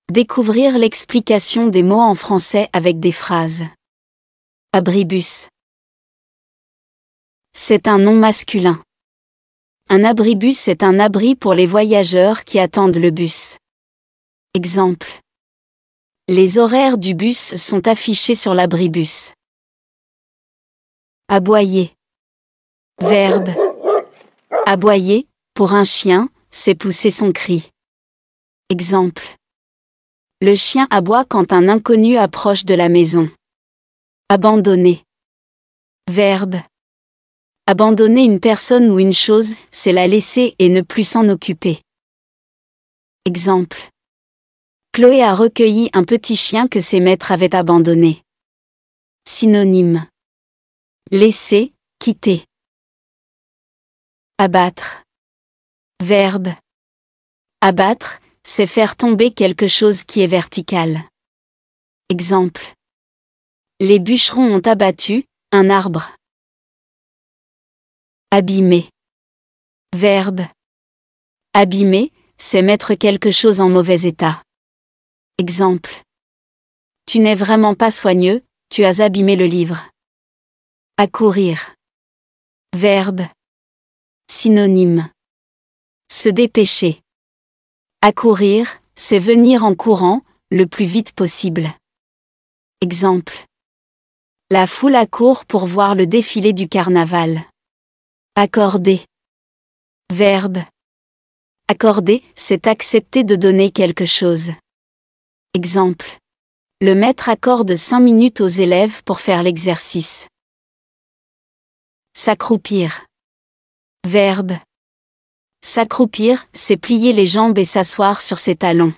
Découvrir l'explication des mots en français avec des phrases. Abribus. C'est un nom masculin. Un abribus est un abri pour les voyageurs qui attendent le bus. Exemple. Les horaires du bus sont affichés sur l'abribus. Aboyer. Verbe. Aboyer, pour un chien, c'est pousser son cri. Exemple. Le chien aboie quand un inconnu approche de la maison. Abandonner. Verbe. Abandonner une personne ou une chose, c'est la laisser et ne plus s'en occuper. Exemple. Chloé a recueilli un petit chien que ses maîtres avaient abandonné. Synonyme. Laisser, quitter. Abattre. Verbe. Abattre, c'est faire tomber quelque chose qui est vertical. Exemple. Les bûcherons ont abattu un arbre. Abîmer. Verbe. Abîmer, c'est mettre quelque chose en mauvais état. Exemple. Tu n'es vraiment pas soigneux, tu as abîmé le livre. Accourir. Verbe. Synonyme. Se dépêcher. Accourir, c'est venir en courant, le plus vite possible. Exemple. La foule accourt pour voir le défilé du carnaval. Accorder. Verbe. Accorder, c'est accepter de donner quelque chose. Exemple. Le maître accorde 5 minutes aux élèves pour faire l'exercice. S'accroupir. Verbe. S'accroupir, c'est plier les jambes et s'asseoir sur ses talons.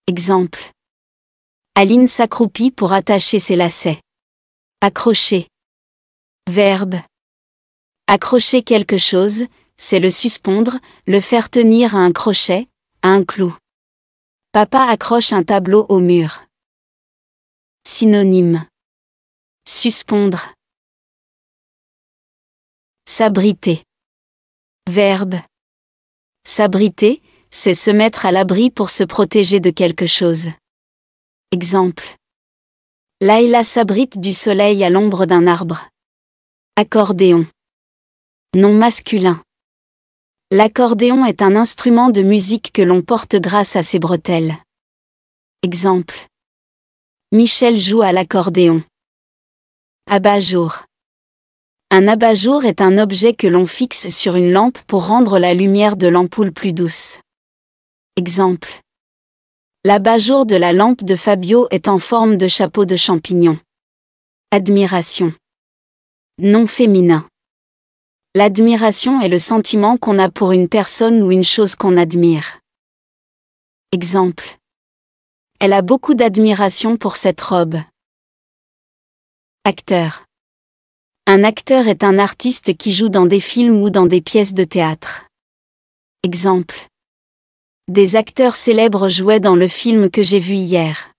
Exemple. Aline s'accroupit pour attacher ses lacets. Accrocher. Verbe. Accrocher quelque chose, c'est le suspendre, le faire tenir à un crochet, à un clou. Papa accroche un tableau au mur. Synonyme. Suspendre. S'abriter. Verbe. S'abriter, c'est se mettre à l'abri pour se protéger de quelque chose. Exemple. Laïla s'abrite du soleil à l'ombre d'un arbre. Accordéon. Nom masculin. L'accordéon est un instrument de musique que l'on porte grâce à ses bretelles. Exemple. Michel joue à l'accordéon. Abat-jour. Un abat-jour est un objet que l'on fixe sur une lampe pour rendre la lumière de l'ampoule plus douce. Exemple. L'abat-jour de la lampe de Fabio est en forme de chapeau de champignon. Admiration. Nom féminin. L'admiration est le sentiment qu'on a pour une personne ou une chose qu'on admire. Exemple. Elle a beaucoup d'admiration pour cette robe. Acteur. Un acteur est un artiste qui joue dans des films ou dans des pièces de théâtre. Exemple. Des acteurs célèbres jouaient dans le film que j'ai vu hier.